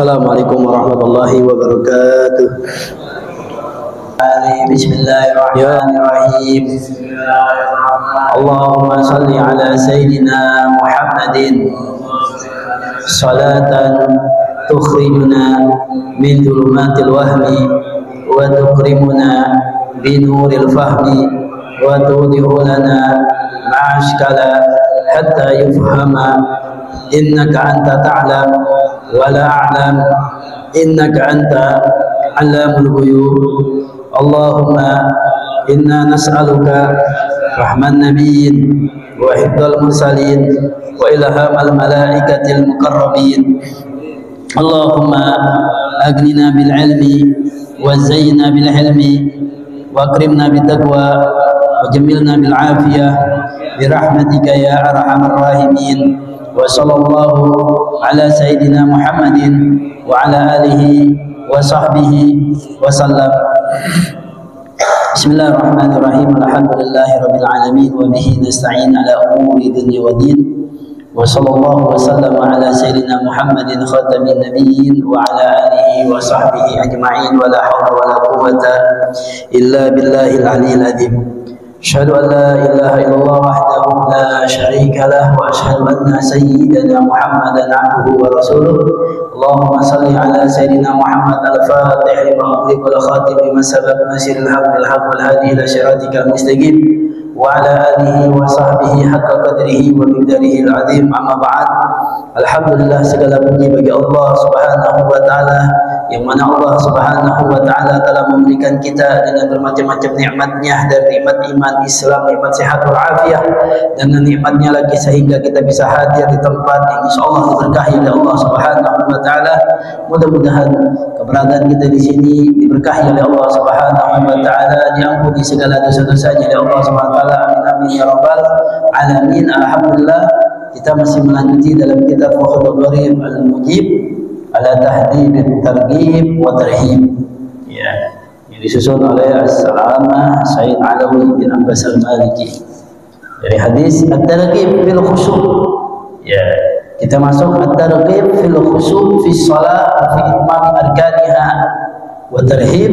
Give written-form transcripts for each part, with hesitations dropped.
Assalamualaikum warahmatullahi wabarakatuh. Bismillahirrahmanirrahim. Allahumma salli ala Sayyidina Muhammadin salatan tukhrijuna min dhulumatil wahmi wa tukrimuna binuril fahmi wa tudihu lana ma'ashkala hatta yufhama innaka anta ta'lam wa la a'lam innaka anta alamul ghuyub. Allahumma inna nas'aluka rahman nabiyyin wa hifdzal mursalin wa ilhamal malaikatil muqarrabin. Allahumma aghnina bil ilmi wa zayyina bil hilmi wa akrimna bit taqwa wa jammilna bil afiyah bi rahmatika ya arhamar rahimin. Wa sallallahu ala sayyidina Muhammadin wa ala alihi wa sahbihi wa sallam. Bismillahirrahmanirrahim. Alhamdulillahi rabbil alamin wa bihi nasta'in ala umuri dunya wa din. Wa sallallahu wa sallam ala sayyidina Muhammadin khatamin nabiyyin wa ala alihi wa sahbihi ajma'in wa la hawla wa la quwwata illa billahil aliyyil azim. Asyhadu an la ilaha illallah wahdahu la syarika lah wa asyhadu anna sayyidana Muhammadan abduhu wa rasuluh. Allahumma salli ala sayyidina Muhammad al-fatih lima ughliqa wal khatim lima sabaq nasiril haqq bil haqq wal hadi ila siratikal mustaqim wa ala alihi wa sahbihi haqqa qadrihi wa miqdarihi al-azim. Amma ba'd. Alhamdulillah, segala puji bagi Allah Subhanahu wa taala, yang mana Allah Subhanahu wa taala telah memberikan kita dengan bermacam-macam nikmatnya, dari nikmat iman, Islam, nikmat sehat wal afiah, dengan nikmatnya lagi sehingga kita bisa hadir di tempat yang insyaallah diberkahi oleh Allah Subhanahu wa taala. Mudah-mudahan keberadaan kita di sini diberkahi oleh Allah Subhanahu wa taala, diampuni segala dosa-dosanya oleh Allah Subhanahu wa taala. Amin amin ya rabbal alamin. Alhamdulillah, kita masih melanjuti dalam kitab Fathul Gharib Al-Mujib ala Tahdhib Targhib wa Tarhib, ya, yang disusun oleh As-Salamah Sayyid Alawi bin Abbas Al-Maliki, dari hadis At-Targhib fil Khusyu'. Ya, kita masuk At-Targhib fil Khusyu' fi shalah wa fi itmam arkaniha wa tarhib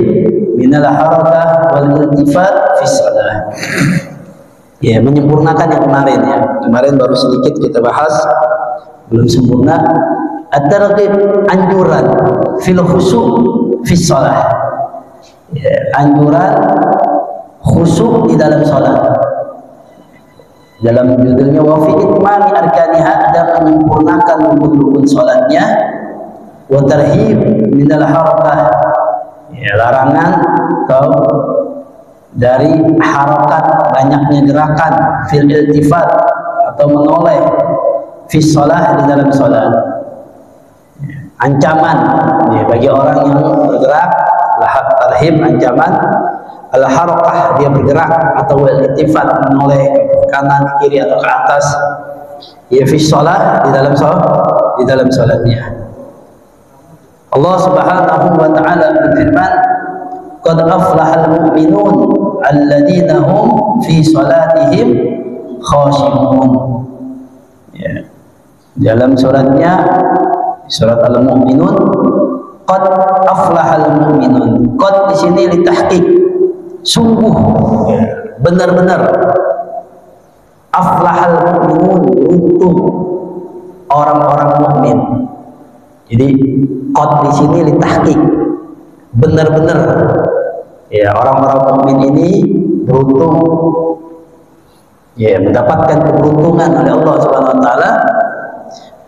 min al-harakah wal iltifat fi shalah. Ya, menyempurnakan yang kemarin, ya. Kemarin baru sedikit kita bahas, belum sempurna. At-targhib, anjuran fil khusyu' fi shalah. Ya, anjuran khusyuk di dalam salat. Dalam judulnya wa fi itmami arkaniha, dan menyempurnakan rukun-rukun salatnya. Wa tarhib minal harakah, ya, larangan atau dari harakat, banyaknya gerakan, fil iltifat atau menoleh, fi shalah, di dalam salat. Ancaman, ya, bagi orang yang bergerak, tarhib ancaman, al harakah dia bergerak, atau iltifat menoleh ke kanan, ke kiri atau ke atas, ya, fi shalah, di dalam salat, di dalam salatnya. Allah Subhanahu wa taala berfirman, qad aflahal mu'minun alladzina hum fi salatihim khashi'un. Ya. Dalam suratnya, surat Al-Mu'minun, qad aflahal mu'minun. Qad di sini litahqiq, sungguh, ya, benar-benar. Aflahal mu'minun, beruntung orang-orang mukmin. Jadi qad di sini litahqiq, benar-benar, ya, orang-orang mukmin ini beruntung, ya, mendapatkan keberuntungan oleh Allah Subhanahu wa taala.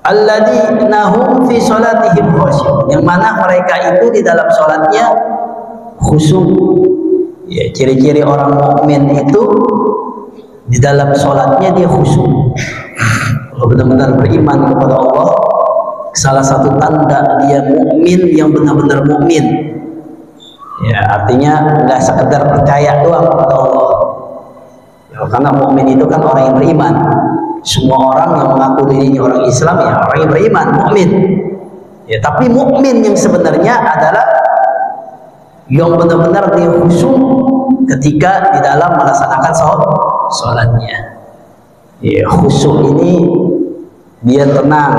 Alladzina hum fi salatihim khashi'un, yang mana mereka itu di dalam salatnya khusyuk. Ya, ciri-ciri orang mukmin itu di dalam salatnya dia khusyuk. Kalau benar-benar beriman kepada Allah, salah satu tanda dia mukmin yang benar-benar mukmin. Ya, artinya nggak sekedar percaya doang kepada Allah. Ya, karena mukmin itu kan orang yang beriman. Semua orang yang mengaku dirinya orang Islam, ya, orang yang beriman, mukmin. Ya, tapi mukmin yang sebenarnya adalah yang benar-benar dia khusyuk ketika di dalam melaksanakan salatnya. Ya, khusyuk ini dia tenang,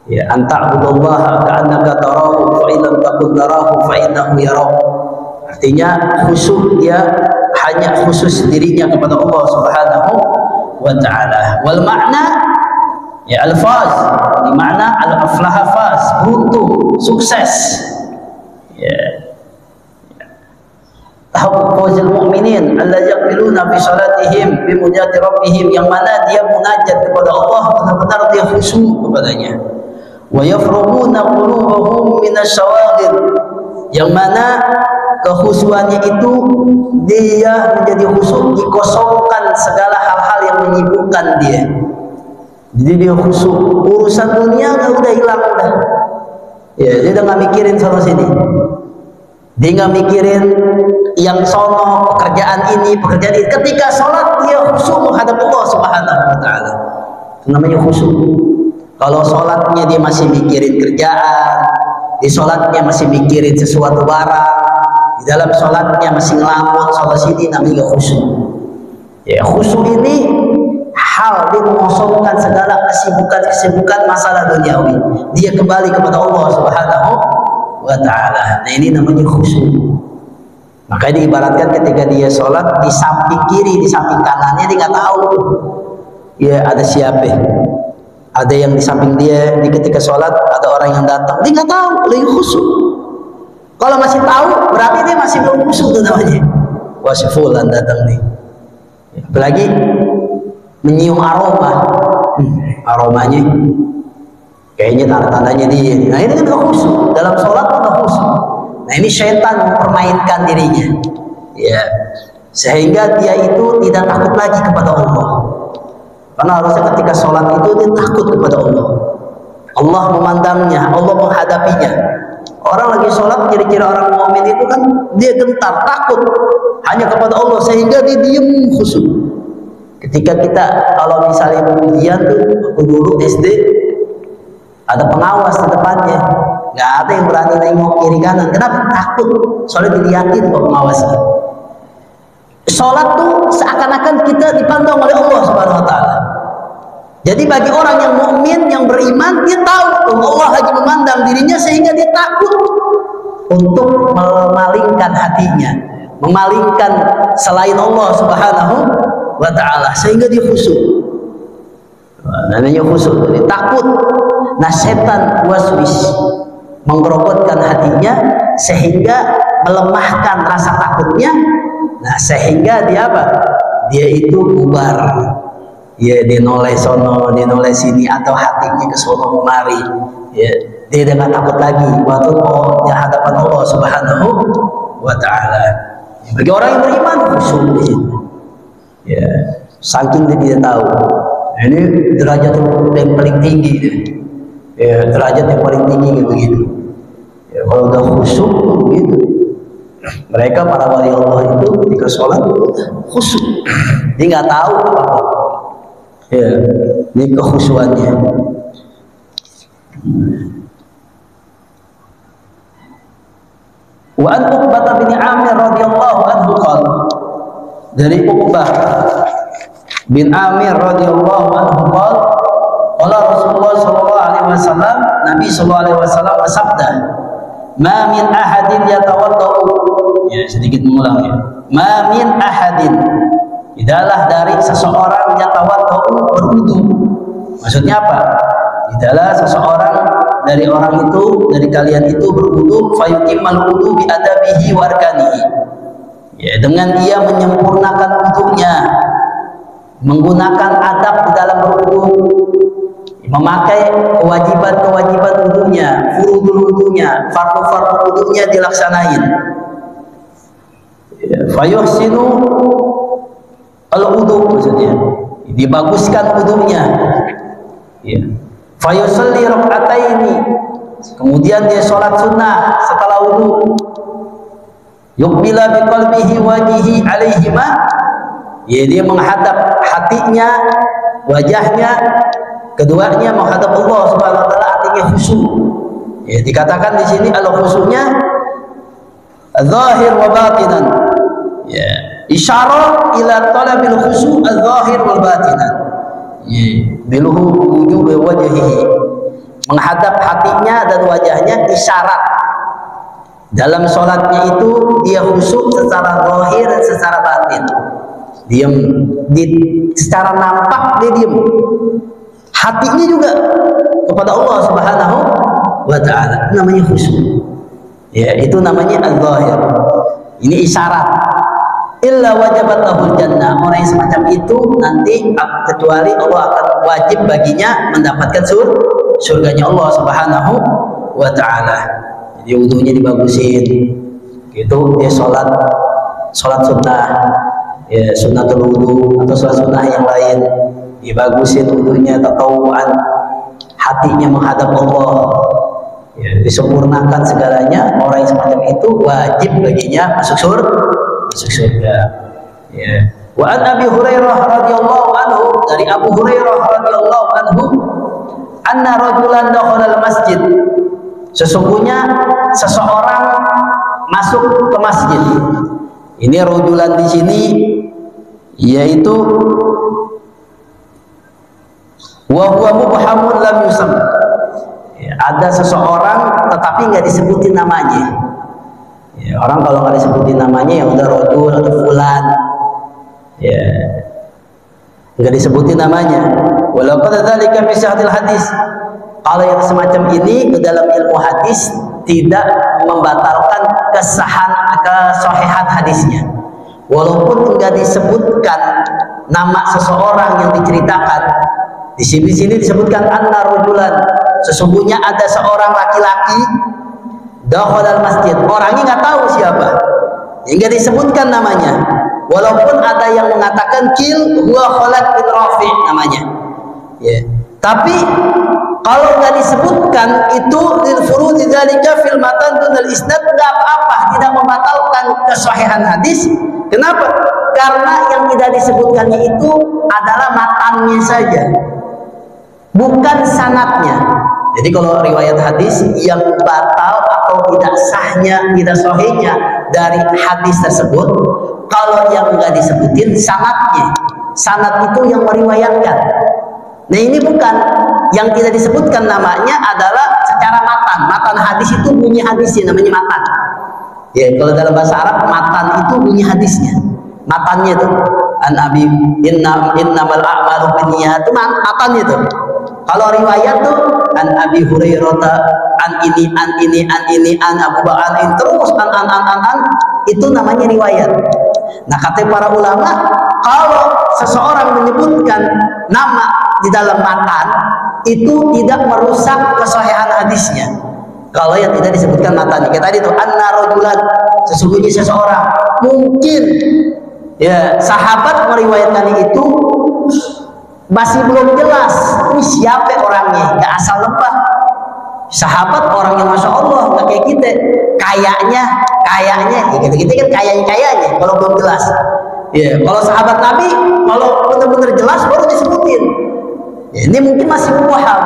Ya, anta'budallaha ka'annaka tarahu fa in lam takun tarahu fa innahu yarah. Artinya khusyuk dia hanya khusus dirinya kepada Allah Subhanahu wa taala. Wal makna ya al-faz, di makna al-aflaha faz, beruntung, sukses. Ya. Fawzul mu'minin alladzina yaqbiluna fi salatihim bi munajati rabbihim, yang mana dia munajat kepada Allah benar-benar dia khusyuk kepadanya. Wa yafrughuna qulubahum minasyawaghil, yang mana kekhusyuannya itu dia menjadi khusyuk dikosongkan segala hal-hal yang menyibukkan dia. Jadi dia khusyuk, urusan dunia udah hilang udah. Ya, dia udah nggak mikirin sana sini. Dia nggak mikirin yang sono, pekerjaan ini, pekerjaan itu. Ketika sholat dia khusyuk menghadap Allah Subhanahu wa taala. Itu namanya khusyuk. Kalau sholatnya dia masih mikirin kerjaan, di sholatnya masih mikirin sesuatu barang, di dalam sholatnya masih ngelamun sholat sini, namanya khusyuk. Ya, khusyuk ini hal dia mengosongkan segala kesibukan masalah duniawi. Dia kembali kepada Allah Subhanahu wa taala. Nah, ini namanya khusyuk. Makanya diibaratkan ketika dia sholat, di samping kiri, di samping kanannya dia nggak tahu ya ada siapa, ada yang di samping dia. Di ketika sholat ada orang yang datang, dia nggak tahu, lagi khusyuk. Kalau masih tahu berarti dia masih belum khusyuk, itu namanya wah si fulan datang nih. Apalagi menyium aroma, aromanya kayaknya tanda-tandanya dia. Nah, ini kan gak khusyuk. Dalam sholat kan gak khusyuk. Nah, ini syaitan mempermainkan dirinya, ya, sehingga dia itu tidak takut lagi kepada Allah. Karena harusnya ketika sholat itu dia takut kepada Allah. Allah memandangnya, Allah menghadapinya. Orang lagi sholat, ciri-ciri orang mukmin itu kan dia gentar, takut hanya kepada Allah, sehingga dia diam khusyuk. Ketika kita kalau misalnya ujian tuh, aku dulu SD ada pengawas di depannya, nggak ada yang berani nengok kiri kanan. Kenapa? Takut. Soalnya dilihatin kok pengawasnya. Sholat tuh seakan-akan kita dipantau oleh Allah Subhanahu wa taala. Jadi bagi orang yang mukmin, yang beriman, dia tahu Allah lagi memandang dirinya, sehingga dia takut untuk memalingkan hatinya, memalingkan selain Allah Subhanahu wa ta'ala, sehingga dia khusyuk. Namanya khusyuk, jadi takut. Nah, setan waswis menggerogotkan hatinya sehingga melemahkan rasa takutnya. Nah, sehingga dia apa? Dia itu bubar. Ya, dia noleh sono, dia noleh sini, atau hatinya ke sono kemari. Ya, dia udah nggak takut lagi waktu di hadapan Allah Subhanahu wa ta'ala. Bagi orang yang beriman khusyuk di situ. Ya, saking dia tahu. Nah, ini derajat yang paling tinggi. Ya, derajat yang paling tinggi begitu. Ya, kalau udah khusyuk begitu. Mereka para wali Allah itu ketika sholat khusyuk. Dia nggak tahu apa. Ya, ini kekhusyuannya. Wa an Uqbah bin Amir radhiyallahu anhu qala, dari Uqbah bin Amir radhiyallahu anhu qala, qala Rasulullah sallallahu alaihi wasallam, Nabi sallallahu alaihi wasallam bersabda, "Ma min ahadin yatawaddau." Ya, sedikit mengulang ya. "Ma min ahadin." Tidaklah dari seseorang yatawaddau, berwudu. Maksudnya apa? Tidaklah seseorang dari orang itu, dari kalian itu berwudu, fayutimmal wudu bi adabihi wa arkanihi. Ya, dengan dia menyempurnakan wudunya, menggunakan adab di dalam berwudu, memakai kewajiban-kewajiban wudunya, furudul wudunya, fardu-fardu wudunya dilaksanain. Ya, fayuhsinu al-wudu, maksudnya dibaguskan wudunya. Ya. Fayusalli raka'ataini, kemudian dia sholat sunnah setelah wudu. Yuqbila biqalbihi wajihi alaihima, ya, dia menghadap hatinya, wajahnya, keduanya menghadap Allah Subhanahu wa taala, artinya khusyuk. Ya, dikatakan di sini al-khusyuknya zahir wa batinan. Ya, isyarah ila talabil khusyuk al-zahir wal batinan. Ya, biluhu wujub wajhihi. menghadap hatinya dan wajahnya isyarat. Dalam sholatnya itu dia khusyuk secara zahir dan secara batin. Diam, secara nampak dia diam. Hatinya juga kepada Allah Subhanahu wa Ta'ala. Namanya khusyuk. Ya, itu namanya al-zahir. Ini isyarat. Illa wajabat lahul jannah. Orang yang semacam itu nanti kecuali Allah akan wajib baginya mendapatkan surganya Allah Subhanahu wa Ta'ala. Jadi wudunya dibagusin, gitu. Dia sholat sunnah, ya sunnatul wudu atau sholat sunnah yang lain, dibagusin wudunya, tatawuan, hatinya menghadap Allah, ya, disempurnakan segalanya. Orang yang semacam itu wajib baginya masuk surga. Ya. Wa an Abi Hurairah radhiyallahu anhu, dari Abu Hurairah radhiyallahu anhu, anna rajulan dakhala al-masjid. Sesungguhnya seseorang masuk ke masjid. Ini rajulan di sini yaitu wa huwa mubhamun lam yusam. Ya, ada seseorang tetapi nggak disebutin namanya. Ya, orang kalau nggak disebutin namanya ya udah rajul atau fulan. Ya, nggak disebutin namanya. Walau qad dzalika fi sahihil hadis. Kalau yang semacam ini ke dalam ilmu hadis tidak membatalkan kesahihan hadisnya. Walaupun enggak disebutkan nama seseorang yang diceritakan, di sini disebutkan anna rajulan, sesungguhnya ada seorang laki-laki dakhala masjid. Orangnya nggak tahu siapa, enggak disebutkan namanya. Walaupun ada yang mengatakan kil huwa Khalid bin Rafi namanya. Ya. Tapi kalau nggak disebutkan itu lil furudi dzalika fil matan dunal isnad, enggak apa-apa, tidak membatalkan kesahihan hadis. Kenapa? Karena yang tidak disebutkannya itu adalah matannya saja, bukan sanadnya. Jadi kalau riwayat hadis yang batal atau tidak sahnya, tidak sahihnya dari hadis tersebut, kalau yang nggak disebutin sanadnya, sanad itu yang meriwayatkan. Nah ini bukan, yang tidak disebutkan namanya adalah secara matan hadis itu bunyi hadisnya, namanya matan. Ya, kalau dalam bahasa Arab matan itu bunyi hadisnya, matannya itu an abi innamal a'malu binniyat, itu matannya itu. Kalau riwayat tuh an Abi Hurairah an ini an Abu Bakar an terus an itu namanya riwayat. Nah kata para ulama, kalau seseorang menyebutkan nama di dalam matan itu tidak merusak kesahihan hadisnya. Kalau yang tidak disebutkan matanya, kayak tadi itu anna rajulan, sesungguhnya seseorang, mungkin ya sahabat meriwayatkan itu masih belum jelas ini siapa orangnya, nggak asal lebah. Sahabat orang yang masya Allah, nggak kayak kita, kayaknya ya gitu kan, kayaknya kalau belum jelas. Ya, kalau sahabat Nabi kalau benar-benar jelas baru disebutin. Ya, ini mungkin masih mubham,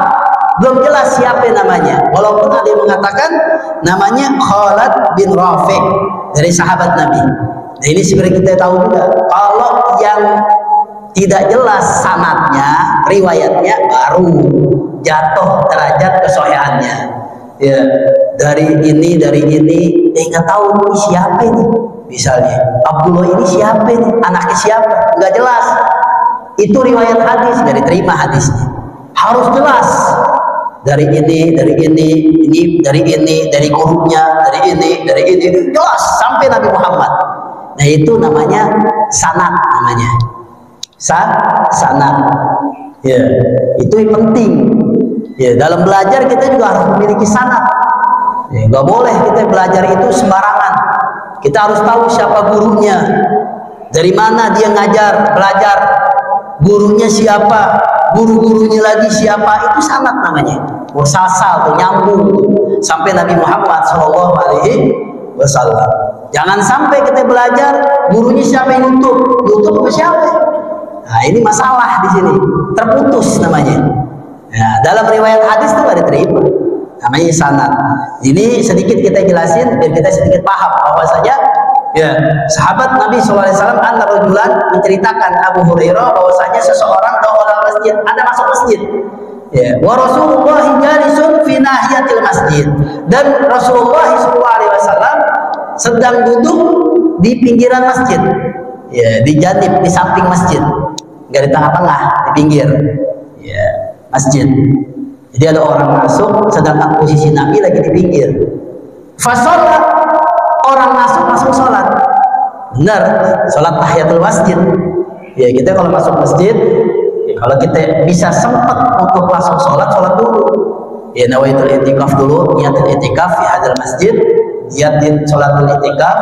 belum jelas siapa namanya. Walaupun ada yang mengatakan namanya Khalid bin Rafi dari sahabat Nabi. Nah ini sebenarnya kita tahu juga, kalau yang tidak jelas sanadnya, riwayatnya baru jatuh derajat kesahihannya. Ya, dari ini nggak tahu ini siapa ini. Misalnya Abdullah ini siapa ini, anaknya siapa, nggak jelas. Itu riwayat hadis, nggak diterima hadisnya. Harus jelas dari ini, dari gurunya, dari ini jelas sampai Nabi Muhammad. Nah itu namanya sanad, namanya sanad. Ya, itu yang penting. Ya, dalam belajar kita juga harus memiliki sanad. Ya, nggak boleh kita belajar itu sembarangan. Kita harus tahu siapa gurunya, dari mana dia ngajar, belajar, gurunya siapa, guru-gurunya lagi siapa, itu sanad namanya. Musalsal tuh, nyambung tuh, sampai Nabi Muhammad SAW. Jangan sampai kita belajar gurunya siapa yang YouTube apa siapa. Nah ini masalah di sini, terputus namanya. Nah, dalam riwayat hadis itu nggak diterima, namanya sanad. Ini sedikit kita jelasin biar kita sedikit paham bahwasanya ya sahabat Nabi SAW anna rajulan menceritakan Abu Hurairah bahwasanya seseorang dakhala masjid, ada masuk masjid. Ya, wa Rasulullah jalisun fi nahiyatil masjid, dan Rasulullah SAW sedang duduk di pinggiran masjid, ya, di janib, di samping masjid, nggak di tengah-tengah, di pinggir, ya, masjid. Jadi ada orang masuk, sedangkan posisi Nabi lagi di pinggir. Fasolat, orang masuk langsung sholat. Benar, sholat tahiyatul masjid. Ya, kita kalau masuk masjid, ya, kalau kita bisa sempat untuk langsung sholat dulu. Ya, nawaitul i'tikaf dulu, niatul i'tikaf di hadal masjid, niatin sholatul i'tikaf.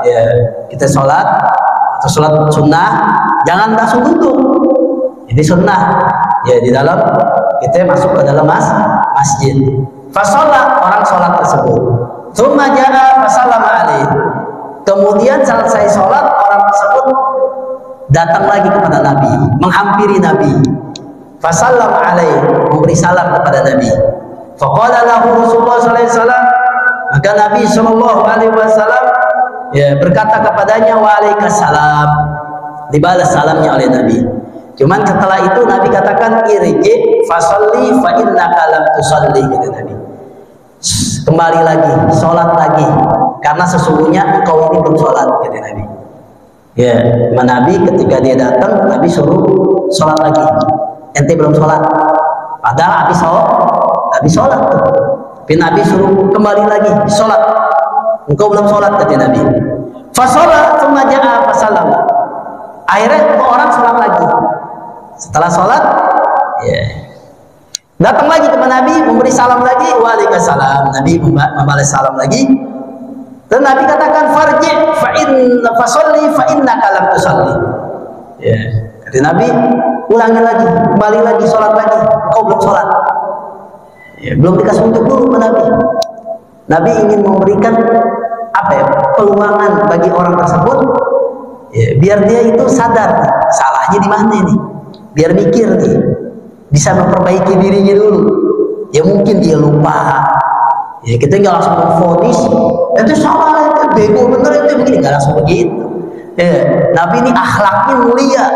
Ya, kita sholat atau sholat sunnah, jangan langsung duduk. Ini sunnah. Ya, di dalam kita masuk ke dalam masjid. Fasolat, orang sholat tersebut. Tsumma jaa fasallama alaihi. Kemudian selesai sholat, orang tersebut datang lagi kepada Nabi, menghampiri Nabi. Fasallama alaihi, memberi salam kepada Nabi. Faqala lahu Rasulullah sallallahu alaihi wasallam, maka Nabi sallallahu alaihi wasallam ya berkata kepadanya, waalaikumsalam. Dibalas salamnya oleh Nabi. Cuman setelah itu Nabi katakan, irji fasalli fa innaka lam tusalli, kata Nabi. Kembali lagi, sholat lagi, karena sesungguhnya engkau ini belum sholat, kata Nabi. Ya, Nabi ketika dia datang, Nabi suruh sholat lagi. Ente belum sholat, padahal habis sholat tuh. Tapi Nabi suruh kembali lagi sholat. Engkau belum sholat, kata Nabi. Fasolat tsumma jaa fasallam. Akhirnya orang sholat lagi. Setelah sholat, ya, datang lagi kepada Nabi, memberi salam lagi. Waalaikumsalam. Nabi membalas salam lagi. Dan Nabi katakan, farji fasolli fa innaka lam tusalli. Ya, kata Nabi, ulangi lagi, kembali lagi, sholat lagi. Kau belum sholat. Ya, belum dikasih untuk dulu ke Nabi. Nabi ingin memberikan apa ya, peluangan bagi orang tersebut, ya, biar dia itu sadar nih, salahnya di mana nih, biar mikir nih, bisa memperbaiki dirinya dulu. Ya mungkin dia lupa. Ya kita nggak langsung memvonis, itu salah, itu bego bener, itu begini, nggak langsung begitu. Ya, Nabi ini akhlaknya mulia,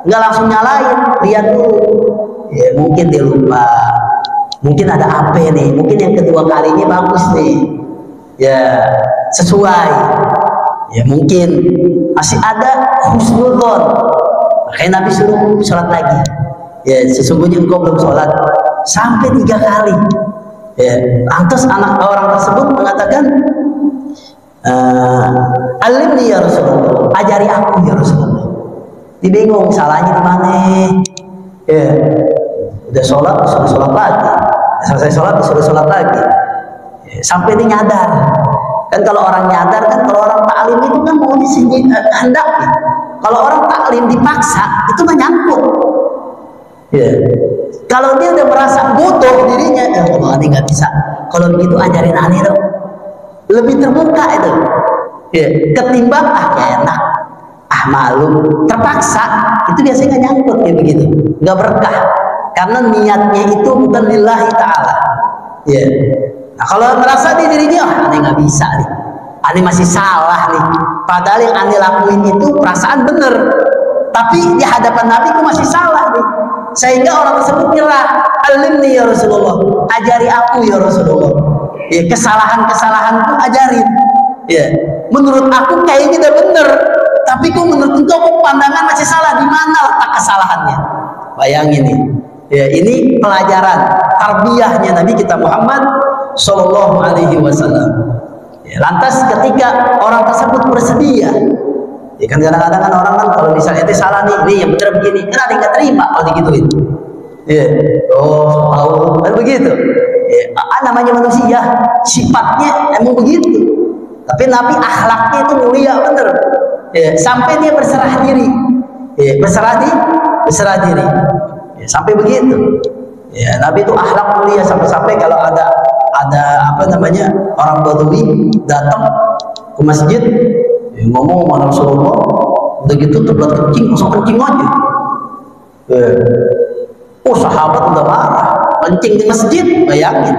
nggak langsung nyalain, lihat dulu. Ya mungkin dia lupa, mungkin ada apa nih, mungkin yang kedua kalinya bagus nih, ya sesuai. Ya mungkin masih ada husnudzon, makanya Nabi suruh sholat lagi. Ya sesungguhnya engkau belum sholat, sampai 3 kali. Ya, lantas orang tersebut mengatakan, alimni ya Rasulullah, ajari aku ya Rasulullah. Dibingung salahnya di mana. Ya, udah sholat disuruh sholat lagi, selesai sholat disuruh sholat lagi. Ya, sampai dia nyadar. Kan kalau orang nyadar, kan kalau orang taklim itu kan mau hendak. Kalau orang taklim dipaksa itu menyangkut. Ya. Kalau dia udah merasa butuh dirinya, ya Allah ini nggak bisa. Kalau begitu ajarin aneh dong. Lebih terbuka itu. Ya. Ketimbang enak, malu, terpaksa, itu biasanya nggak nyangkut kayak begitu, nggak berkah. Karena niatnya itu bukan lillahi ta'ala. Ya. Nah, kalau merasa di dirinya, aneh nggak bisa nih, aneh masih salah nih. Padahal yang aneh lakuin itu perasaan bener, tapi di hadapan Nabi aku masih salah nih. Sehingga orang tersebut nyerah, alimni ya Rasulullah, ajari aku ya Rasulullah. Ya, kesalahanku ajarin. Ya, menurut aku kayaknya udah bener, tapi kok menurut engkau pandangan masih salah. Di mana letak kesalahannya? Bayangin nih. Ya, ini pelajaran tarbiyahnya Nabi kita Muhammad Sallallahu Alaihi Wasallam. Ya, lantas ketika orang tersebut bersedia, ya kan kadang-kadang kan orang kan kalau misalnya itu salah nih yang benar begini, kan ada yang nggak terima kalau digituin. Ya, oh tahu kan begitu. Ya, namanya manusia, sifatnya emang begitu. Tapi Nabi akhlaknya itu mulia bener. Ya, sampai dia berserah diri. Ya, berserah diri. Ya, sampai begitu. Ya, Nabi itu akhlak mulia sampai-sampai kalau ada apa namanya orang Badui datang ke masjid, ya, ngomong sama Rasulullah, udah gitu terbelat kencing, masuk kencing aja. Ya. Oh sahabat udah marah, kencing di masjid, bayangin.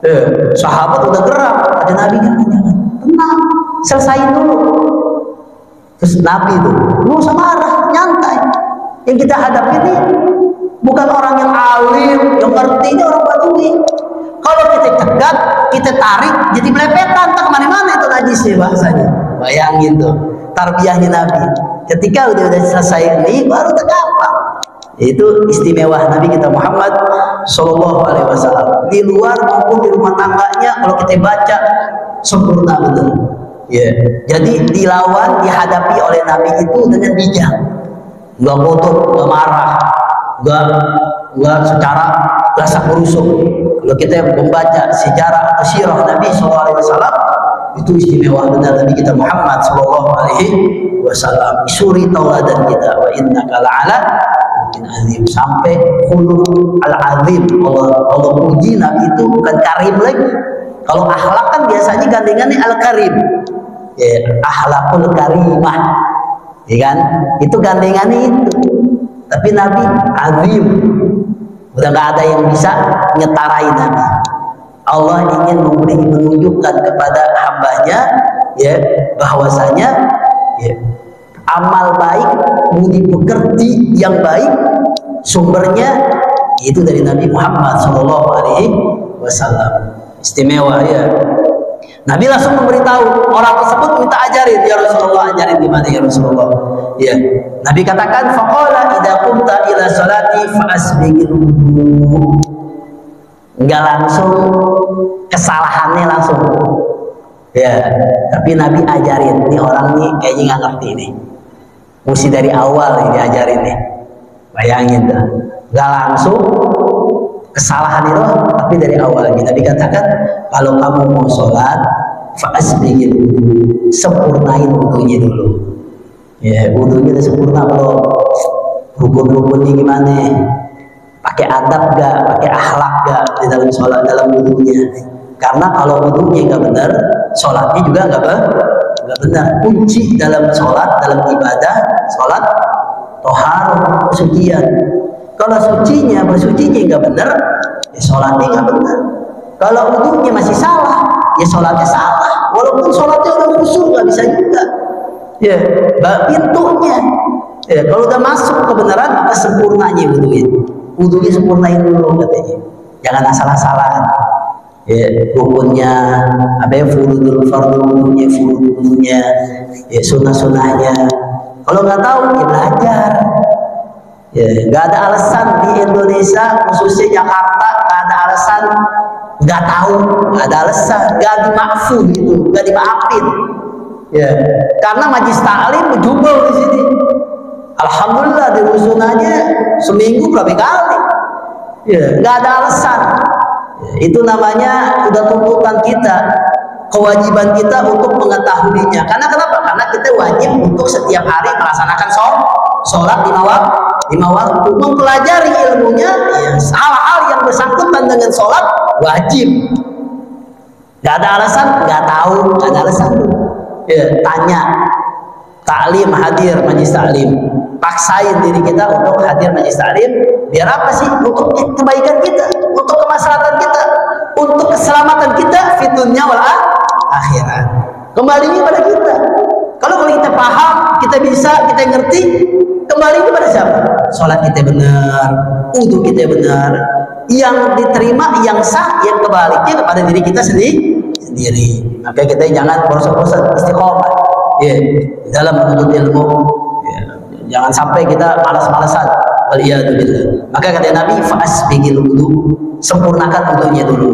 Ya. Sahabat udah gerak, ada Nabi kan, jangan, tenang, selesaiin dulu. Terus Nabi itu, nggak usah marah, nyantai. Yang kita hadapi ini bukan orang yang alim, yang ngerti, ini orang badui. Kalau kita cegat, kita tarik, jadi melepetan, tak kemana-mana itu najisnya bahasanya. Bayangin tuh, tarbiyahnya Nabi. Ketika udah selesai ini, baru terkapa. Itu istimewa Nabi kita Muhammad Sallallahu Alaihi Wasallam. Di luar maupun di rumah tangganya, kalau kita baca sempurna benar. Ya, jadi dilawan, dihadapi oleh Nabi itu dengan bijak, nggak bodoh, nggak marah, nggak secara rasa berusuk. Kalau kita membaca sejarah atau sirah Nabi Sallallahu Alaihi Wasallam, itu istimewa benar Nabi kita Muhammad Sallallahu Alaihi Wasallam. Suri tauladan kita, wa innaka la'ala azim, sampai khuluq al-azim. Allah puji Nabi itu bukan karim lagi. Kalau akhlak kan biasanya gandengannya al-karim, ya, akhlakul karimah, ya kan? Itu gandengannya itu. Tapi Nabi azim, udah nggak ada yang bisa nyetarai Nabi. Allah ingin menunjukkan kepada hambanya, ya, bahwasanya, ya, amal baik, budi pekerti yang baik, sumbernya itu dari Nabi Muhammad Sallallahu Alaihi Wasallam. Istimewa, ya. Nabi langsung memberitahu orang tersebut, minta ajarin, ya Rasulullah, ajarin di mana ya Rasulullah. Ya, Nabi katakan, faqala idza qumta ila salati fa'asbighil wudu. Enggak langsung kesalahannya langsung. Ya, tapi Nabi ajarin, ini orang nih kayaknya nggak ngerti nih. Mesti dari awal ini diajarin nih. Bayangin dah. Enggak langsung kesalahan itu, tapi dari awal lagi. Nabi katakan, kalau kamu mau sholat, fa'asbighil wudu, sempurnain wudunya dulu. Ya, wudunya udah sempurna belum? Rukun-rukunnya gimana? Pakai adab gak? Pakai akhlak gak di dalam sholat, dalam wudunya? Karena kalau wudunya nggak benar, sholatnya juga nggak benar. Kunci dalam sholat, dalam ibadah sholat, tohar, kesucian. Kalau bersucinya nggak benar, ya sholatnya nggak benar. Kalau wudunya masih salah, ya sholatnya salah. Walaupun sholatnya udah khusyuk, nggak bisa juga. Ya, pintunya. Ya, kalau udah masuk kebenaran, maka sempurnanya wudunya. Wudunya sempurnain dulu katanya. Jangan asal-asalan. Ya, rukunnya, apa ya, furudul fardul wudunya, furudulnya, ya, sunnah-sunnahnya. Kalau nggak tahu, ya belajar. Ya, nggak ada alasan di Indonesia, khususnya Jakarta, nggak ada alasan nggak tahu, nggak ada alasan, nggak dimaafin gitu, nggak dimaafin. Ya, karena majlis taklim berjubel di sini. Alhamdulillah di rusun aja seminggu berapa kali. Ya, nggak ada alasan. Ya, itu namanya udah tuntutan kita, kewajiban kita untuk mengetahuinya. Karena kenapa? Karena kita wajib untuk setiap hari melaksanakan sholat 5 waktu, mempelajari ilmunya, ya, hal-hal yang bersangkutan dengan sholat wajib. Gak ada alasan, gak tahu, gak ada alasan. Ya, tanya, taklim, hadir majlis taklim, paksain diri kita untuk hadir majlis taklim. Biar apa sih? Untuk kebaikan kita, untuk kemaslahatan kita, untuk keselamatan kita, fitunya wal akhirat. Kembalinya pada kita. Kalau kita paham, kita bisa, kita ngerti, kembali kepada siapa? Sholat kita benar, wudu kita benar, yang diterima, yang sah, yang kebaliknya kepada diri kita sendiri. Maka kita jangan bosan-bosan, istiqomah, ya, di dalam menuntut ilmu. Ya, jangan sampai kita malas-malasan. Waliyadzubillah. Maka kata Nabi, fa'asbighil wudu, sempurnakan wudunya dulu.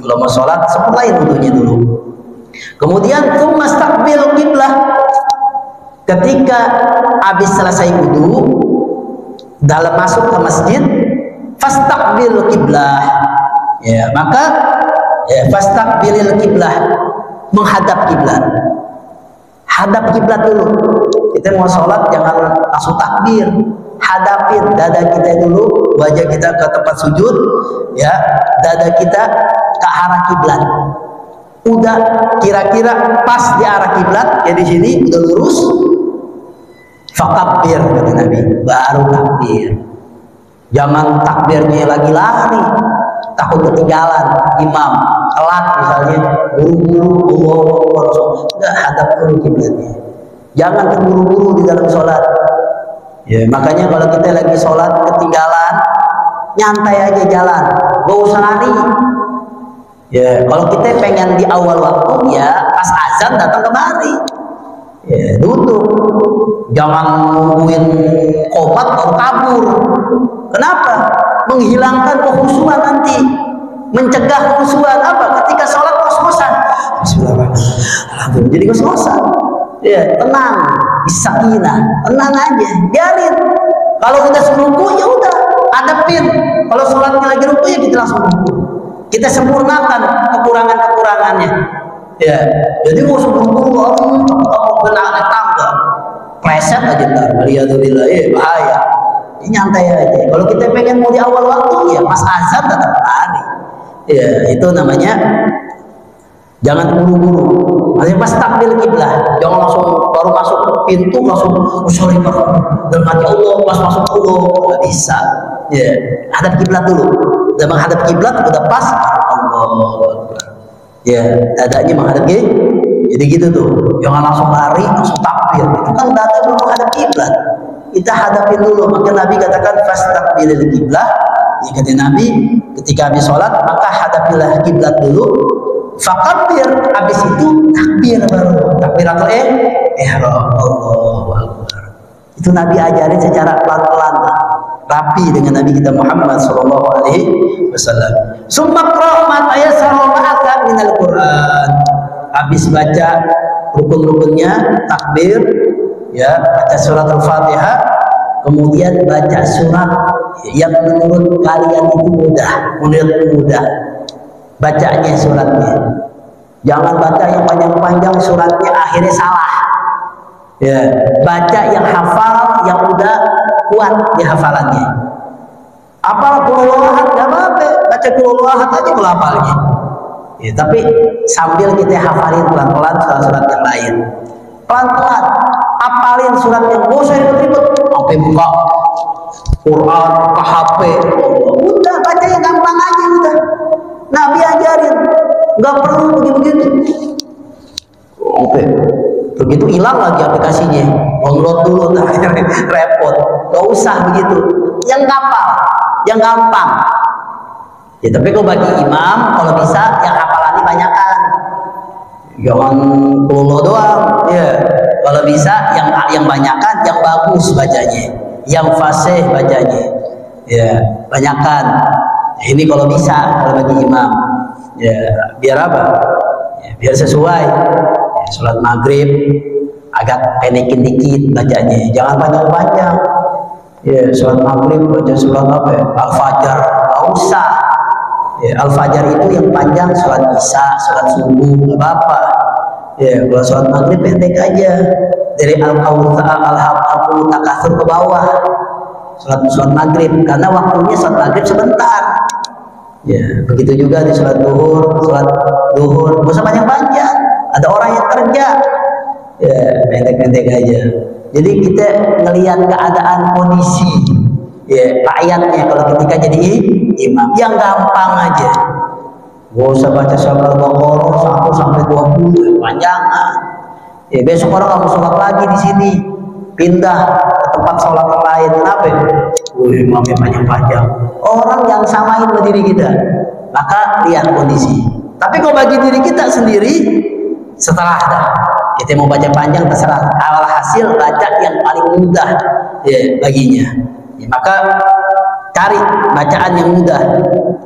Kalau mau sholat, sempurnain wudunya dulu. Kemudian tsumastaqbil qiblah. Ketika habis selesai wudu, dalam masuk ke masjid, fastaqbil qiblah. Ya, maka ya, fastaqbilil qiblah, menghadap kiblat. Hadap kiblat dulu. Kita mau sholat jangan langsung takbir. Hadapin dada kita dulu, wajah kita ke tempat sujud, ya, dada kita ke arah kiblat. Udah kira-kira pas di arah kiblat, ya di sini udah lurus. Fakabbir kata Nabi, baru takbir. Jangan takbirnya lagi lari, takut ketinggalan imam, telat misalnya, buru-buru, nggak hadap dulu kiblatnya. Jangan terburu-buru di dalam sholat. Ya, makanya kalau kita lagi sholat ketinggalan, nyantai aja jalan, gak usah lari. Ya, kalau kita pengen di awal waktu ya pas azan datang kemari. Ya, duduk. Jangan nungguin komat baru kabur. Kenapa? Menghilangkan kekhusyuan nanti. Mencegah kekhusyuan apa? Ketika sholat ngos-ngosan. Bismillahirrahmanirrahim. Jadi ngos-ngosan. Ya, tenang, bisakinah, tenang aja, biarin. Kalau udah ruku ya udah, hadapin. Kalau sholatnya lagi ruku ya kita langsung ruku. Kita sempurnakan kekurangan-kekurangannya. Ya, jadi mau buru-buru benar tangga, preset aja ntar, alhamdulillah, bahaya. Ini nyantai aja. Kalau kita pengen mau di awal waktu ya pas azan tetap lari. Ya, itu namanya jangan buru-buru. Nanti pas takbir kiblah, jangan langsung baru masuk pintu langsung sorry Pak, dalam hati Allah pas masuk Allah, nggak bisa. Ya, hadap kiblat dulu. Udah menghadap kiblat udah pas Allah. Ya, dadanya menghadap kiblat. Jadi gitu tuh, jangan langsung lari, langsung takbir. Itu kan dada belum menghadap kiblat. Kita hadapin dulu. Maka Nabi katakan fastaqbilil kiblah. Ya, kata Nabi, ketika habis sholat maka hadapilah kiblat dulu. Fakabbir, habis itu takbir baru. Takbiratul ihram. Allahu Akbar. Itu Nabi ajarin secara pelan-pelan, rapi dengan Nabi kita Muhammad sallallahu alaihi wasallam. Summa qra' ma tayassara ma'aka minal Qur'an. Habis baca rukun-rukunnya, takbir, ya, baca surat Al-Fatihah, kemudian baca surat yang menurut kalian itu mudah. Bacanya suratnya. Jangan baca yang panjang-panjang suratnya akhirnya salah. Ya, baca yang hafal, yang udah kuat di hafalannya. Apal qul huwallahu ahad, enggak apa-apa. Baca qul huwallahu ahad aja kalau hafalnya. Ya, tapi sambil kita hafalin pelan-pelan surat-surat yang lain. Pelan-pelan hafalin surat yang gak usah ribet-ribet. Sampai buka Quran ke HP. Udah baca yang gampang aja udah. Nabi ajarin, nggak perlu begitu-begitu. Oke, begitu hilang lagi aplikasinya, download dulu, nah, repot. Gak usah begitu. Yang gampang. Ya, tapi kalau bagi imam, kalau bisa yang hafalannya banyakan. Jangan puluh doang. Ya, kalau bisa yang banyakan, yang bagus bacanya, yang fasih bacanya. Ya, banyakan. Ini kalau bisa, kalau bagi imam, ya biar apa? Ya, biar sesuai. Ya, sholat maghrib agak pendekin dikit bacanya, jangan panjang-panjang. Ya, sholat maghrib baca surat apa? Ya? Al-Fajr, nggak usah. Ya, Al-Fajr itu yang panjang, sholat isya, sholat subuh, nggak apa-apa. Ya, kalau sholat maghrib pendek aja, dari al-Takatsur ke bawah. Sholat maghrib, karena waktunya sholat maghrib sebentar. Ya, begitu juga di sholat duhur, nggak usah panjang-panjang. Ada orang yang kerja, ya pendek-pendek aja. Jadi kita ngelihat keadaan kondisi, ya rakyatnya kalau ketika jadi imam, yang gampang aja. Nggak usah baca surat Al-Baqarah 1 sampai 20, panjangan. Ya, besok orang kamu sholat lagi di sini, pindah ke tempat sholat yang lain. Kenapa? Imamnya panjang-panjang. Orang yang samain sama diri kita, maka lihat kondisi. Tapi kalau bagi diri kita sendiri, setelah kita mau baca panjang terserah. Alhasil baca yang paling mudah ya baginya. Ya, maka cari bacaan yang mudah.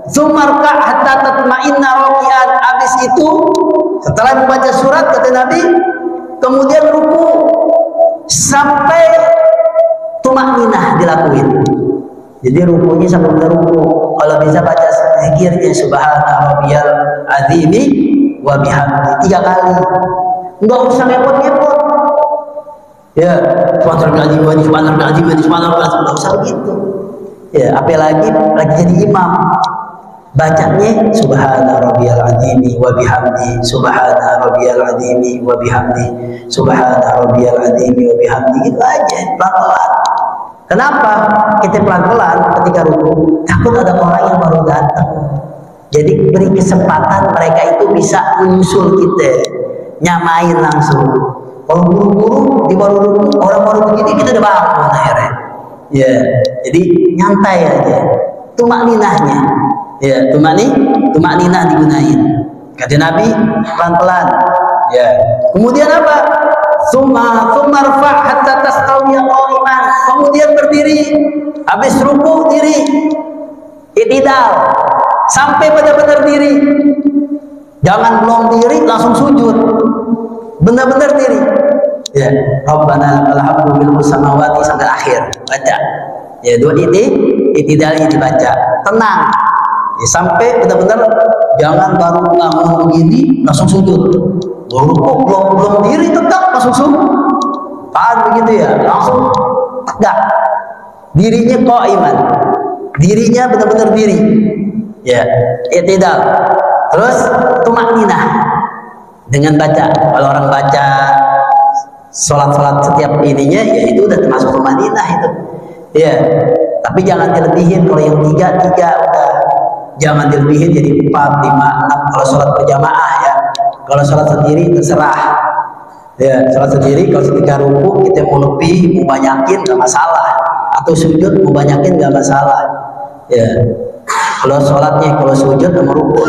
Zumarka hatta tatma'inna raki'an. Habis itu setelah membaca surat kata Nabi, kemudian ruku sampai tumakninah dilakuin. Jadi rukunya sampai benar ruku. Kalau bisa baca zikirnya subhana rabbiyal azimi wa bihamdi 3 kali. Enggak usah repot-repot. Ya, subhanallah enggak usah begitu. Ya, apalagi lagi jadi imam. Bacanya subhana rabbiyal azimi wa bihamdi, subhana rabbiyal azimi wa bihamdi, subhana rabbiyal azimi wa bihamdi. Itu aja, pelan-pelan. Kenapa kita pelan-pelan ketika ruku? Takut ada orang yang baru datang. Jadi beri kesempatan mereka itu bisa menyusul kita, nyamain langsung. Kalau buru-buru di baru ruku, orang baru begini kita udah bangun akhirnya. Ya, jadi nyantai aja. tumakninahnya. Ya, tumakninah digunain. Kata Nabi pelan-pelan. Ya. Kemudian apa? Tsumma rfa' hatta tastawiya qa'iman. Kemudian berdiri. Habis ruku diri. I'tidal. Sampai benar-benar diri. Jangan belum diri langsung sujud. Benar-benar diri. Ya, Rabbana lakal hamdu bil samawati sampai akhir. Baca. Ya, doa i'tidal ini dibaca. Tenang. Ya, sampai benar-benar jangan baru bangun begini langsung sujud. Belum diri tegak langsung sujud. Tahan begitu ya, langsung tegak. Dirinya qa'iman. Dirinya benar-benar diri. Ya, i'tidal. Terus tumakninah dengan baca. Kalau orang baca sholat setiap ininya, ya itu udah termasuk tumakninah itu. Ya, tapi jangan dilebihin. Kalau yang tiga udah. Jangan dilebihin jadi 4, 5, 6 kalau sholat berjamaah ya. Kalau sholat sendiri terserah. Ya, sholat sendiri kalau ketika ruku kita mau lebih, mau banyakin nggak masalah. Atau sujud mau banyakin nggak masalah. Ya. Kalau sholatnya kalau sujud sama ruku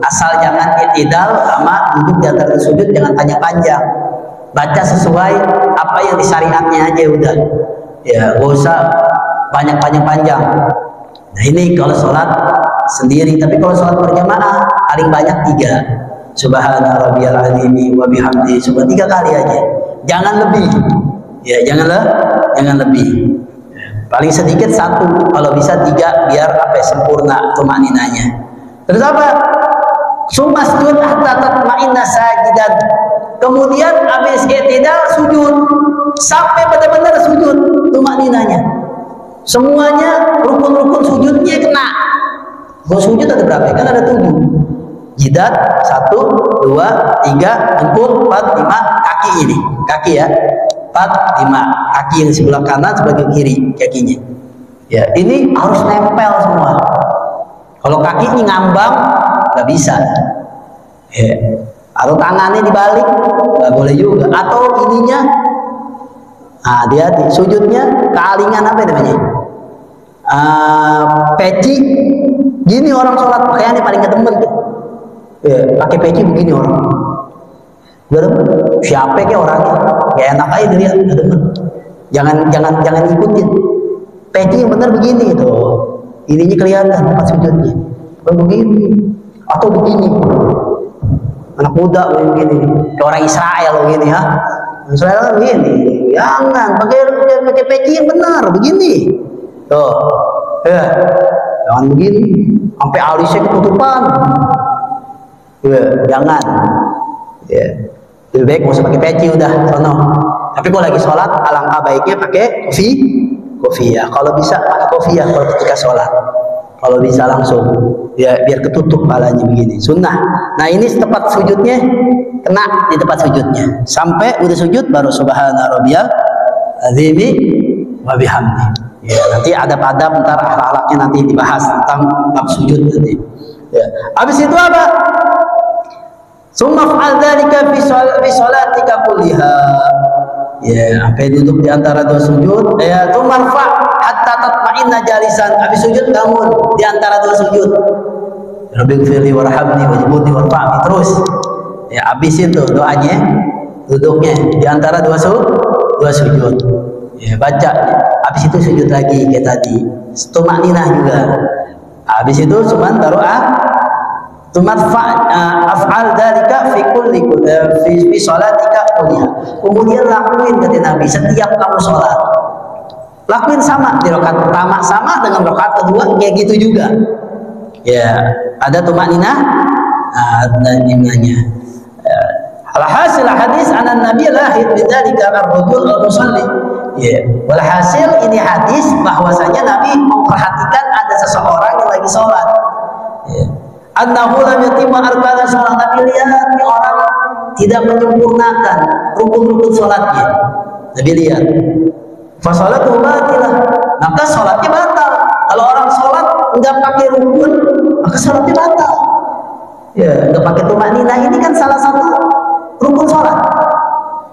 asal jangan i'tidal sama duduk di antara sujud, jangan panjang-panjang. Baca sesuai apa yang di syariatnya aja udah. Ya, nggak usah panjang-panjang. Nah ini kalau sholat sendiri, tapi kalau sholat berjamaah paling banyak 3. Subhana rabbiyal azimi wa bihamdi. Cuma 3 kali aja. Jangan lebih. Ya, jangan lebih. Paling sedikit 1, kalau bisa 3 biar sempurna tumakninahnya. Terus apa? Sumasjud hatta tatma'inna sajidan. Kemudian habis i'tidal sujud sampai benar-benar sujud tumakninahnya. Semuanya rukun-rukun sujudnya kena. Kalau sujud ada berapa? Kan ada 7. Jidat 1, 2, 3, lengkung 4, 5, kaki ini. Kaki ya. 4, 5. Kaki yang sebelah kanan sebelah kiri kakinya. Ya, ini harus nempel semua. Kalau kaki ini ngambang nggak bisa. Ya. Atau tangannya dibalik nggak boleh juga. Atau ininya hati-hati, sujudnya kealingan apa namanya? Peci. Gini orang sholat pakaiannya paling kedemen tuh. Ya, pakai peci begini orang. Gak demen. Siapa kayak orangnya? Gak enak aja dilihat, gak demen. Jangan ikutin. Peci yang benar begini tuh. Ininya kelihatan pas sujudnya. Begini atau begini. Anak muda begini. Kayak orang Israel begini ya. Israel kan begini. Jangan pakai peci yang benar begini. Tuh. Ya. Jangan begini. Sampai alisnya ketutupan. Ya, jangan. Ya. Lebih baik nggak usah pakai peci udah, sono. Tapi kalau lagi sholat, alangkah baiknya pakai kopiah. Kalau bisa pakai kopiah kalau ketika sholat. Kalau bisa langsung, ya biar ketutup palanya begini. Sunnah. Nah ini tempat sujudnya kena di tempat sujudnya. Sampai udah sujud baru subhana rabbiyal azimi wa bihamdi. Ya, nanti adab-adab ntar akhlak-akhlaknya nanti dibahas tentang bab sujud nanti. Ya. Habis itu apa? Summa fa'al dzalika fi sholatika kulliha. Ya, sampai duduk di antara 2 sujud. Ya, tumarfa hatta tatma'inna jalisan. Habis sujud bangun di antara 2 sujud. Rabbighfirli warhamni wajburni warfa'ni. Terus. Ya, habisin tuh doanya. Duduknya di antara 2 sujud. Ya, baca. Habis itu sujud lagi kayak tadi. Tumakninah juga. Habis itu cuman baru af'al dzalika fi kulli fi sholatika kulliha. Kemudian lakuin kata Nabi setiap kamu sholat. Lakuin sama di rakaat pertama sama dengan rakaat kedua kayak gitu juga. Ya, ada tumakninah dan imamnya. Alhasil hadis anan Nabi lahir bidzalika ar-rajul al-musalli. Ya, walhasil ini hadis bahwasanya Nabi memperhatikan ada seseorang yang lagi sholat. Ya. Annahu lam yatimma arkana sholat. Nabi lihat nih orang tidak menyempurnakan rukun-rukun sholatnya. Nabi lihat. Fa sholatu batilah. Maka sholatnya batal. Kalau orang sholat nggak pakai rukun, maka sholatnya batal. Ya, nggak pakai tumakninah ini kan salah satu rukun sholat.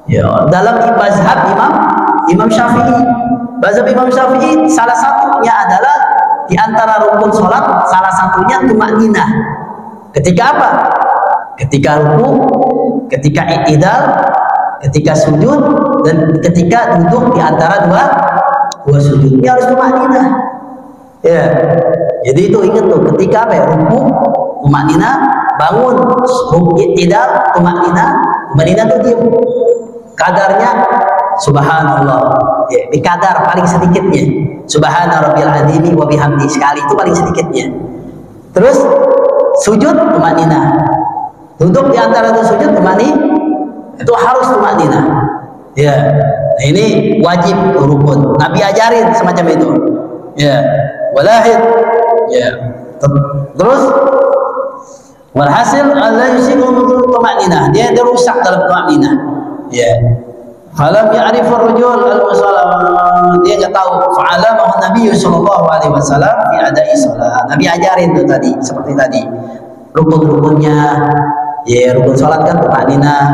Ya, dalam mazhab Imam Syafi'i. Mazhab Imam Syafi'i salah satunya adalah di antara rukun sholat salah satunya tumakninah. Ketika apa? Ketika ruku, ketika i'tidal, ketika sujud, dan ketika duduk di antara dua sujud. Ini harus tumakninah. Ya. Jadi itu ingat tuh, ketika apa ya? Ruku, tumakninah, bangun, i'tidal, tumakninah tuh diam. Kadarnya subhanallah. Ya, di kadar paling sedikitnya. Subhana rabbiyal azimi wa bihamdi, sekali itu paling sedikitnya. Terus sujud tumakninah. Duduk di antara dua sujud tumakninah. Itu harus tumakninah. Ya. Nah, ini wajib rukun. Nabi ajarin semacam itu. Ya. Walahid. Ya. Terus walhasil Allah yusiku tumakninah. Dia rusak dalam tumakninah. Ya. Falam ya'rif ar-rajul al-musallam, dia enggak tahu. Fa'alamahu Nabi sallallahu alaihi wasallam fi ada'i salat. Nabi ajarin tuh tadi, seperti tadi. Rukun-rukunnya, ya rukun salat kan tumakninah,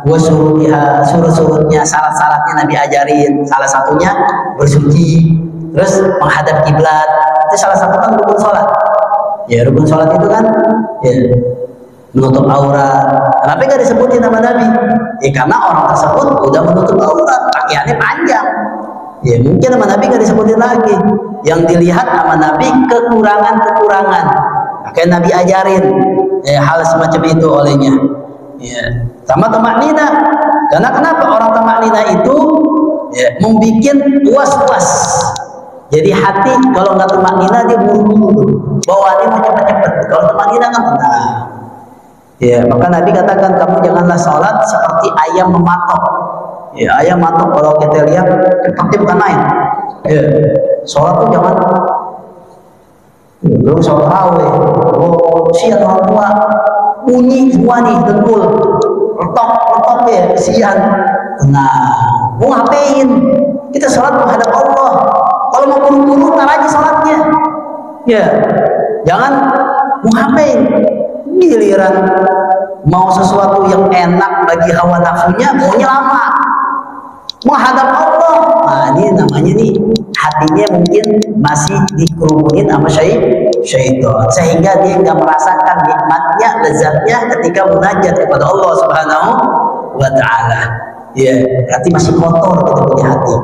wa syurutiha, surut-surutnya, syarat-syaratnya Nabi ajarin. Salah satunya bersuci, terus menghadap kiblat. Itu salah satu kan rukun salat. Ya rukun salat itu kan ya menutup aurat. Kenapa nggak disebutin nama Nabi? Ya karena orang tersebut udah menutup aurat, pakaiannya panjang. Ya mungkin nama Nabi nggak disebutin lagi. Yang dilihat nama Nabi kekurangan-kekurangan. Makanya Nabi ajarin hal semacam itu olehnya. Ya sama tumakninah. Karena kenapa orang tumakninah itu ya membuat was-was. Jadi hati kalau nggak tumakninah dia buru-buru, bawaannya mau cepet-cepet. Kalau tumakninah kan tenang. Ya, maka Nabi katakan kamu janganlah sholat seperti ayam mematok. Ya, ayam matok kalau kita lihat cepat bukan main. Ya, sholat tuh jangan belum sholat raweh. Oh, sian orang tua bunyi semua nih dengkul, letok ya, sian. Tenang, mau ngapain? Kita sholat menghadap Allah. Kalau mau buru-buru tar aja sholatnya. Ya, jangan mau ngapain? Giliran mau sesuatu yang enak bagi hawa nafsunya maunya lama, menghadap Allah. Nah ini namanya nih hatinya mungkin masih dikerumunin sama syaitan, sehingga dia nggak merasakan nikmatnya, lezatnya ketika munajat kepada Allah Subhanahu wa Ta'ala. Ya berarti masih kotor kita punya hati.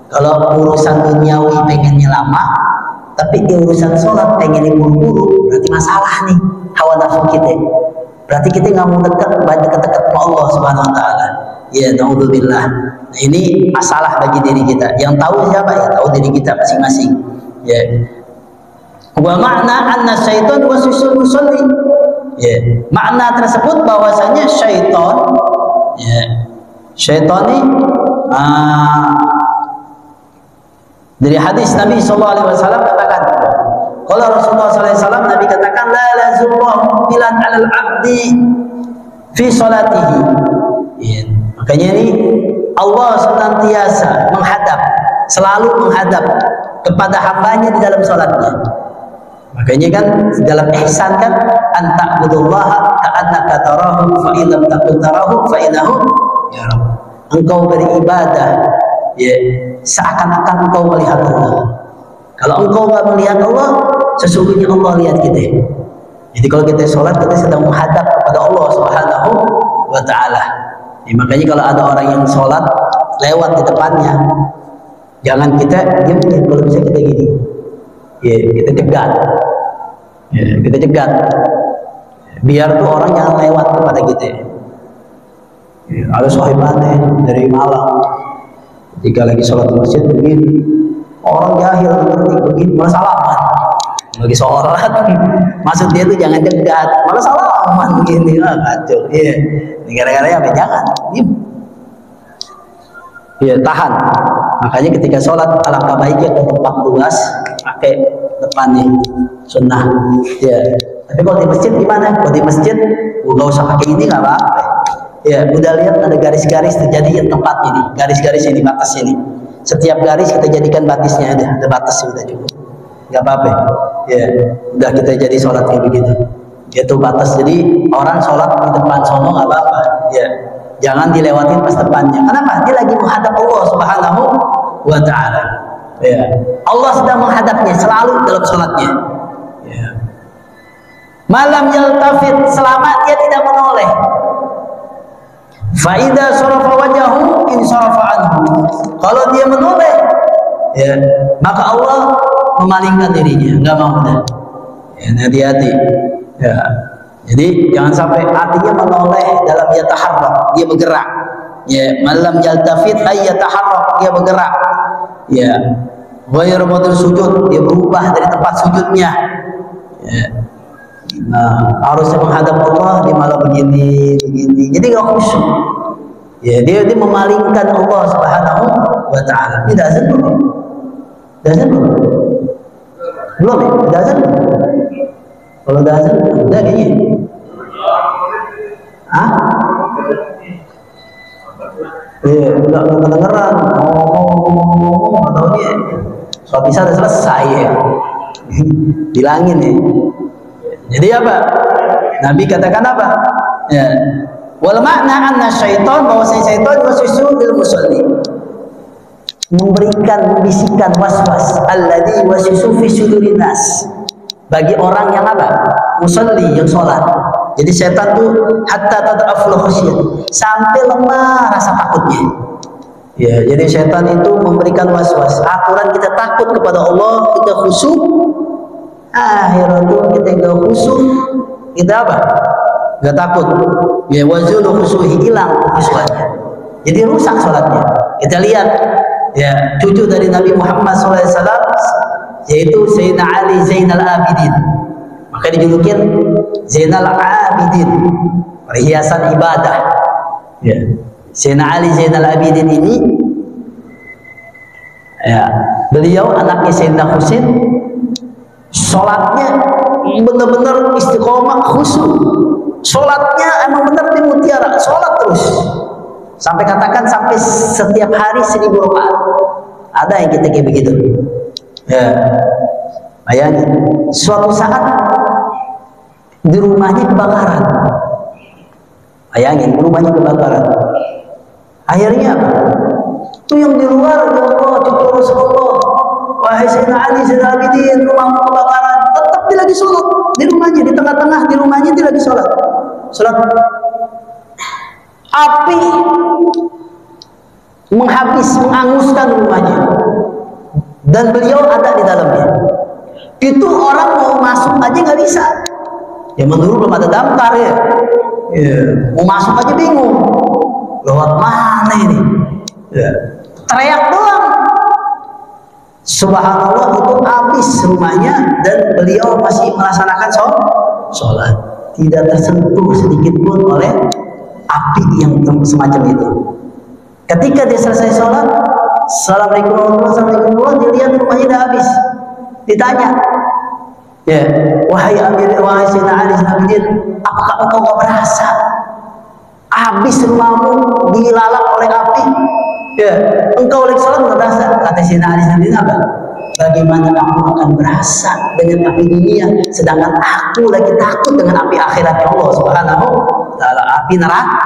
Kalau urusan duniawi pengennya lama, tapi di urusan sholat pengen buru-buru, berarti masalah nih hawa nafsu kita. Berarti kita nggak mau dekat sama Allah Subhanahu Wa Taala. Ya, naudzubillah. Nah, ini masalah bagi diri kita. Yang tahu siapa? Ya tahu diri kita masing-masing. Ya. Wa makna anna syaitan wasisul musalli. Ya. Makna tersebut bahwasanya syaitan, ya, syaitan ini dari hadis Nabi SAW katakan, kalau Rasulullah SAW Nabi katakan, la lazullahu bilan alal abdi fi salatihi. Ya. Makanya ini Allah senantiasa selalu menghadap kepada hambanya di dalam salatnya. Makanya kan dalam ihsan kan, anta'budullaha ka'annaka tarahu fa illam takun tarahu fa innahu yarah. Engkau beribadah ya seakan-akan engkau melihat Allah. Kalau engkau nggak melihat Allah, sesungguhnya Allah lihat kita. Jadi kalau kita sholat, kita sedang menghadap kepada Allah Subhanahu wa Ta'ala. Ya, makanya kalau ada orang yang sholat lewat di depannya, jangan kita diam, kalau bisa kita gini. Ya, kita cegat. Ya, kita cegat. Biar tuh orang jangan lewat kepada kita. Ya, ada sahabatnya dari Malang. Jika lagi sholat di masjid begini, orang jahil ngerti begini malah salaman. Lagi sholat, maksud dia tuh jangan cegat, malah salaman begini, kacau. Iya, gara-gara apa? Jangan, diam. Iya, tahan. Makanya ketika sholat alangkah baiknya ke tempat luas, pakai depan nih, sunnah. Iya. Tapi kalau di masjid gimana? Kalau di masjid, nggak usah pakai ini nggak apa-apa. Ya, udah lihat ada garis-garis terjadi yang tempat ini, garis-garis ini, batas ini. Setiap garis kita jadikan batisnya ada batas sudah cukup, nggak apa-apa. Ya, udah kita jadi sholat kayak begitu. Itu batas. Jadi orang sholat di depan sono nggak apa-apa. Ya, jangan dilewatin pas depannya. Kenapa? Dia lagi menghadap Allah Subhanahu wa Ta'ala. Ya. Allah sedang menghadapnya selalu dalam sholatnya. Ya. Malam yaltafit, selama dia tidak menoleh. Fa idza sarafa wajhahu in sarafa anhu. Kalau dia menoleh, ya, maka Allah memalingkan dirinya, enggak mau dah. Ya, hati-hati. Ya. Jadi jangan sampai artinya menoleh dalam yataharrak, dia bergerak. Ya, malam yaltafit ay yataharrak, dia bergerak. Ya. Ghairu mudhir sujud, dia berubah dari tempat sujudnya. Ya. Nah, harusnya menghadap Allah di malam begini. Jadi nggak khusyuk. Ya, dia memalingkan Allah Subhanahu wa Ta'ala. Ini azan belum? Azan belum? Belum ya? Azan? Kalau azan, udah kayaknya. Hah? Iya, nggak kedengeran. Ngomong, atau dia. Sholat isya udah selesai ya. Bilangin ya. Jadi apa? Nabi katakan apa? Ya. Wal makna anna syaitan, bahwa syaitan waswisu lil musalli, memberikan, membisikkan waswas alladzi waswisu fi sudurin nas, bagi orang yang apa? Musalli, yang sholat. Jadi syaitan tuh hatta tad'aful khusyah, sampai lemah rasa takutnya. Ya, jadi syaitan itu memberikan waswas. Aturan kita takut kepada Allah, kita khusyuk. Akhirnya kita nggak khusyuk, kita apa? Nggak takut. Ya, wazul khusyuhi, hilang khusyuknya. Jadi rusak sholatnya. Kita lihat, ya, cucu dari Nabi Muhammad SAW, yaitu Sayyidina Ali Zainal Abidin. Maka dijulukin Zainal Abidin, perhiasan ibadah. Ya. Sayyidina Ali Zainal Abidin ini, ya, beliau anaknya Sayyidina Husain, sholatnya benar-benar istiqomah, khusyuk. Sholatnya emang benar di mutiara, sholat terus. Sampai katakan sampai setiap hari 1000 rakaat. Ada yang kita kayak begitu. Ya, bayangin. Suatu saat di rumahnya kebakaran. Bayangin, rumahnya kebakaran. Akhirnya apa? Itu yang di luar, ya Allah, cucu Rasulullah, wahai Sayyidina Ali Zainal Abidin, rumahmu kebakaran. Tetap dia lagi sholat di rumahnya, di tengah-tengah di rumahnya dia lagi sholat. Sholat. Api menghanguskan rumahnya, dan beliau ada di dalamnya. Itu orang mau masuk aja nggak bisa. Ya, menurut belum ada damkar ya. Ya, mau masuk aja bingung. Lewat mana ini? Ya. Teriak doang. Subhanallah, itu habis rumahnya dan beliau masih melaksanakan sholat. Tidak tersentuh sedikit pun oleh api yang semacam itu. Ketika dia selesai sholat, Assalamualaikum warahmatullahi wabarakatuh, dia lihat rumahnya udah habis. Ditanya, ya, wahai Sayyidina Ali Zainal Abidin, apakah engkau gak berasa habis rumahmu dilalap oleh api? Ya, engkau lagi sholat nggak berasa? Kata Sayyidina Ali Zainal Abidin apa? Bagaimana kamu akan berasa dengan api dunia, sedangkan aku lagi takut dengan api akhirat Allah Subhanahu wa Ta'ala, api neraka.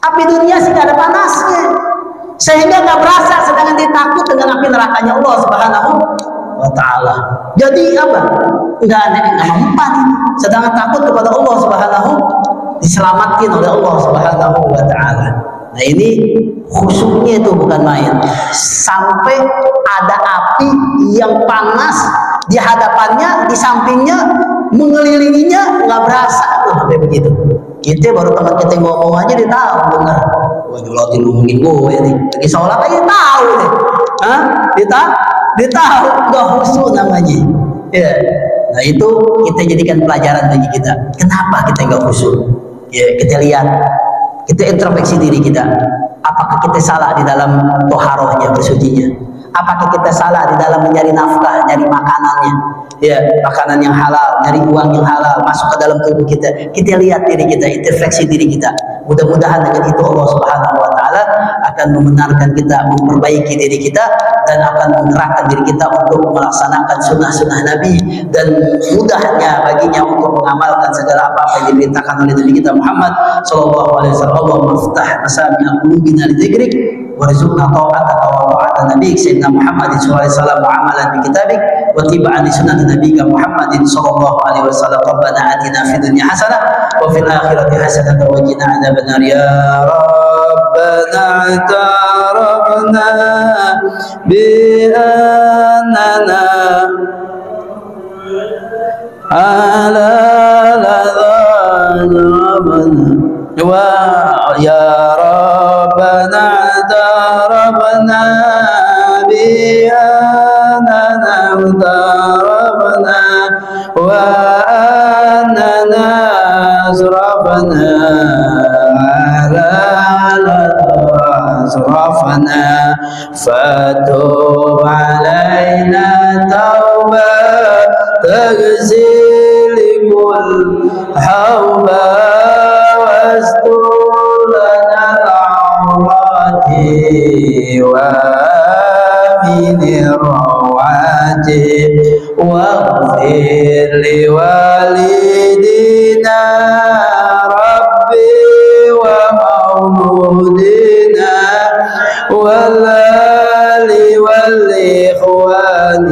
Api dunia sih nggak ada panasnya, sehingga nggak berasa, sedangkan dia takut dengan api nerakanya Allah Subhanahu wa Ta'ala. Jadi apa? Nggak ada yang mempan, sedangkan takut kepada Allah Subhanahu, diselamatkan oleh Allah Subhanahu wa Ta'ala. Nah, ini khusyuknya itu bukan main. Sampai ada api yang panas di hadapannya, di sampingnya, mengelilinginya, nggak berasa. Sampai begitu. Kita baru teman kita ngomong aja dia tahu, dengar. Wah, nyolotin ngomongin gue nih. Lagi sholat aja tahu nih. Hah? Dia tahu, nggak khusyuk namanya. Ya. Nah, itu kita jadikan pelajaran bagi kita. Kenapa kita nggak khusyuk? Ya, kita lihat. Kita introspeksi diri kita. Apakah kita salah di dalam toharohnya, bersucinya? Apakah kita salah di dalam mencari nafkah, nyari makanannya? Ya, makanan yang halal, nyari uang yang halal, masuk ke dalam tubuh kita. Kita lihat diri kita, introspeksi diri kita. Mudah-mudahan dengan itu Allah Subhanahu wa Ta'ala akan membenarkan kita, memperbaiki diri kita, dan akan menggerakkan diri kita untuk melaksanakan sunnah-sunnah Nabi, dan mudahnya baginya untuk mengamalkan segala apa yang diperintahkan oleh Nabi kita Muhammad sallallahu alaihi wasallam. Allahumma iftah masami'a qulubina li dzikrik warzuqna ta'ataka wa ta'ata nabiyyik sayyidina Muhammadin sallallahu alaihi wasallam wa amalan bi kitabik wa tiba'an li sunnati nabiyyika Muhammadin sallallahu alaihi wasallam. Rabbana atina fid dunya hasanah wa fil akhirati hasanah wa qina adzabannar. Ya Rabbana ta'arafna bi annana ala wa ya Rabbana tarabna bi annana tarabna wa annana asrafna ala asrafna fatub alaina tauba تغسل كل حوبا واستر لنا العورات وامن الروعات واغفر لوالدينا ربي ومولودنا والآل والإخوان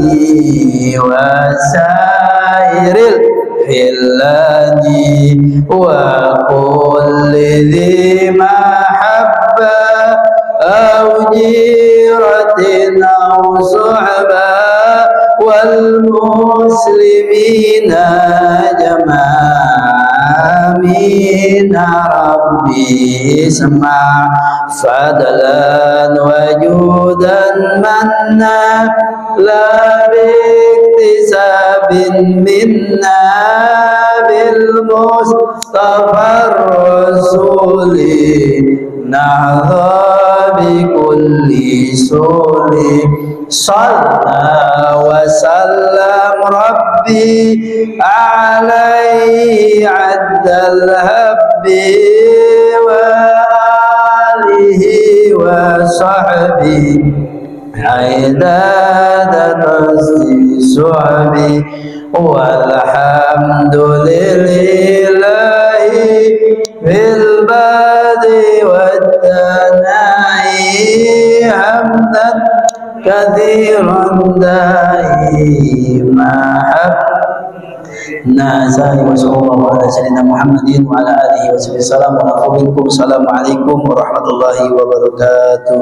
وسائر الحلان وكل ذي محبة أو جيرة أو صحبة والمسلمين جميعا آمين ربي اسمع فضلا وجودا منا لا باكتساب منا بالمصطفى الرسول نهضى بكل سول صلى وسلم ربي عليه عد الهب وآله وصحبه عداد الصحب والحمد لله بالبدء والثناء حمدا كثيرا دائما نازل وصلى الله على سيدنا محمد وعلى اله وصحبه وسلم. Assalamualaikum warahmatullahi wabarakatuh.